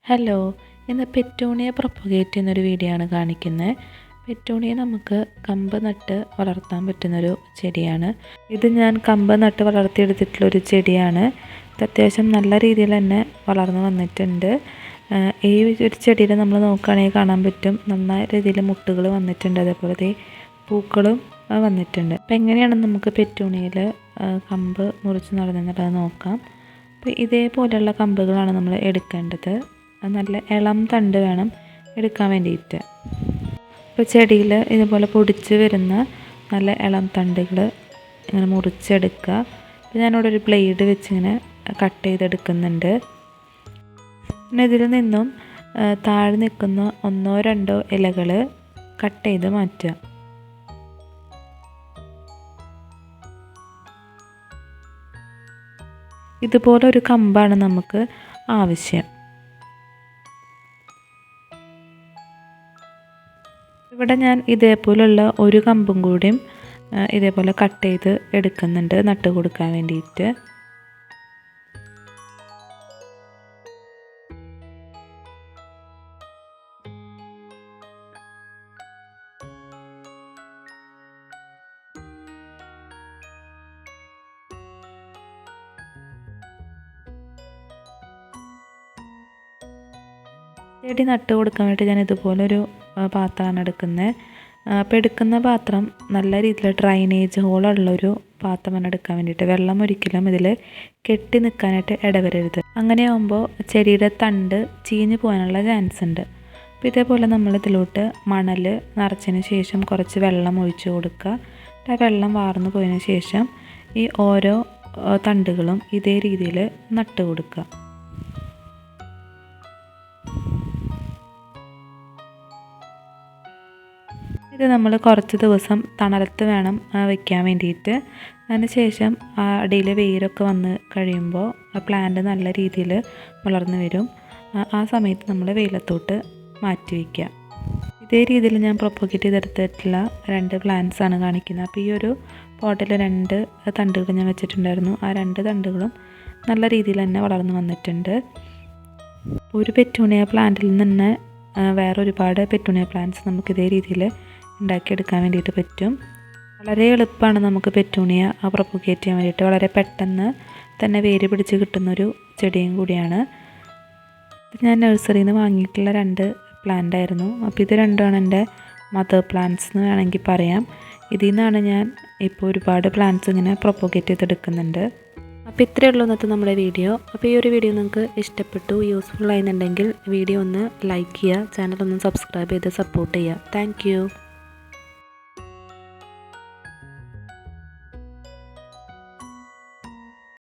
Hello, ഇന്ന് petunia propagate ചെയ്യുന്നൊരു video ആണ് കാണിക്കുന്നത്. പെറ്റൂണിയ നമുക്ക് കമ്പ് നട്ട് വളർത്താൻ പറ്റുന്നൊരു ചെടിയാണ്. ഇത് ഞാൻ കമ്പ് നട്ട് വളർത്തിയെടുത്തിട്ടുള്ളൊരു ചെടിയാണ്. ഇത് അത്യാവശ്യം നല്ല രീതിയിൽ തന്നെ വളർന്നു വന്നിട്ടുണ്ട്. ഈ ഒരു ചെടിയിൽ നമ്മൾ നോക്കുകയാണെങ്കിൽ കാണാൻ പറ്റും നന്നായ രീതിയിൽ മുട്ടുകൾ വന്നിട്ടുണ്ട്, അതേപോലെ പൂക്കളും വന്നിട്ടുണ്ട്. അപ്പോൾ എങ്ങനെയാണ് നമുക്ക് പെറ്റൂണിയയിൽ കമ്പ് മുറിച്ച് നടന്നുള്ളത് നോക്കാം. അപ്പോൾ ഇതേപോലെയുള്ള കമ്പുകളാണ് നമ്മൾ എടുക്കേണ്ടത്. നല്ല ഇളം തണ്ട് വേണം എടുക്കാൻ വേണ്ടിയിട്ട്. ഇപ്പോൾ ചെടിയിൽ ഇതുപോലെ പൊടിച്ച് വരുന്ന നല്ല ഇളം തണ്ടുകൾ ഇങ്ങനെ മുറിച്ചെടുക്കുക. അപ്പോൾ ഞാനിവിടെ ഒരു ബ്ലേഡ് വെച്ചിങ്ങനെ കട്ട് ചെയ്തെടുക്കുന്നുണ്ട്. പിന്നെ ഇതിൽ നിന്നും താഴെ നിൽക്കുന്ന 1-2 ഇലകൾ കട്ട് ചെയ്ത് മാറ്റുക. ഇതുപോലെ ഒരു കമ്പാണ് നമുക്ക് ആവശ്യം. ഇവിടെ ഞാൻ ഇതേപോലുള്ള ഒരു കമ്പും കൂടിയും ഇതേപോലെ കട്ട് ചെയ്ത് എടുക്കുന്നുണ്ട് നട്ട് കൊടുക്കാൻ വേണ്ടിയിട്ട്. ചെടി നട്ട് കൊടുക്കാൻ വേണ്ടി ഞാൻ ഇതുപോലൊരു പാത്രമാണ് എടുക്കുന്നത്. അപ്പോൾ എടുക്കുന്ന പാത്രം നല്ല രീതിയിൽ ഡ്രൈനേജ് ഹോളുള്ളൊരു പാത്രമാണ് എടുക്കാൻ വേണ്ടിയിട്ട്. വെള്ളം ഒരിക്കലും ഇതിൽ കെട്ടി നിൽക്കാനായിട്ട് ഇടവരരുത്. അങ്ങനെ ആകുമ്പോൾ ചെടിയുടെ തണ്ട് ചീഞ്ഞ് പോകാനുള്ള ചാൻസ് ഉണ്ട്. അപ്പോൾ ഇതേപോലെ നമ്മൾ ഇതിലോട്ട് മണൽ നിറച്ചതിന് ശേഷം കുറച്ച് വെള്ളം ഒഴിച്ച് കൊടുക്കുക. ആ വെള്ളം വാർന്നു പോയതിന് ശേഷം ഈ ഓരോ തണ്ടുകളും ഇതേ രീതിയിൽ നട്ട് കൊടുക്കുക. ഇത് നമ്മൾ കുറച്ച് ദിവസം തണലത്ത് വേണം വയ്ക്കാൻ വേണ്ടിയിട്ട്. അതിന് ശേഷം അടിയിൽ വെയിലൊക്കെ വന്ന് കഴിയുമ്പോൾ ആ പ്ലാന്റ് നല്ല രീതിയിൽ വളർന്നു വരും. ആ സമയത്ത് നമ്മൾ വെയിലത്തോട്ട് മാറ്റി വയ്ക്കുക. ഇതേ രീതിയിൽ ഞാൻ പ്രൊപ്പഗേറ്റ് ചെയ്തെടുത്തിട്ടുള്ള 2 പ്ലാന്റ്സ് ആണ് കാണിക്കുന്നത്. അപ്പോൾ ഈ ഒരു പോട്ടിൽ 2 തണ്ടുകൾ ഞാൻ വെച്ചിട്ടുണ്ടായിരുന്നു. ആ 2 തണ്ടുകളും നല്ല രീതിയിൽ തന്നെ വളർന്നു വന്നിട്ടുണ്ട്. ഒരു പെറ്റൂണിയ പ്ലാന്റിൽ നിന്ന് വേറെ ഒരുപാട് പെറ്റൂണിയ പ്ലാന്റ്സ് നമുക്ക് ഇതേ രീതിയിൽ ഉണ്ടാക്കിയെടുക്കാൻ വേണ്ടിയിട്ട് പറ്റും. വളരെ എളുപ്പമാണ് നമുക്ക് പെറ്റൂണിയ പ്രൊപ്പഗേറ്റ് ചെയ്യാൻ വേണ്ടിയിട്ട്. വളരെ പെട്ടെന്ന് തന്നെ വേര് പിടിച്ച് കിട്ടുന്നൊരു ചെടിയും കൂടിയാണ്. ഞാൻ നഴ്സറിയിൽ നിന്ന് വാങ്ങിയിട്ടുള്ള 2 പ്ലാന്റ് ആയിരുന്നു. അപ്പോൾ ഇത് രണ്ടുമാണ് എൻ്റെ മദർ പ്ലാന്റ്സ് എന്ന് വേണമെങ്കിൽ പറയാം. ഇതിൽ നിന്നാണ് ഞാൻ ഇപ്പോൾ ഒരുപാട് പ്ലാന്റ്സ് ഇങ്ങനെ പ്രൊപ്പഗേറ്റ് ചെയ്തെടുക്കുന്നുണ്ട്. അപ്പോൾ ഇത്രയേ ഉള്ളൂ ഇന്നത്തെ നമ്മുടെ വീഡിയോ. അപ്പോൾ ഈ ഒരു വീഡിയോ നിങ്ങൾക്ക് ഇഷ്ടപ്പെട്ടു, യൂസ്ഫുൾ ആയിരുന്നുണ്ടെങ്കിൽ വീഡിയോ ഒന്ന് ലൈക്ക് ചെയ്യുക, ചാനൽ ഒന്ന് സബ്സ്ക്രൈബ് ചെയ്ത് സപ്പോർട്ട് ചെയ്യുക. താങ്ക്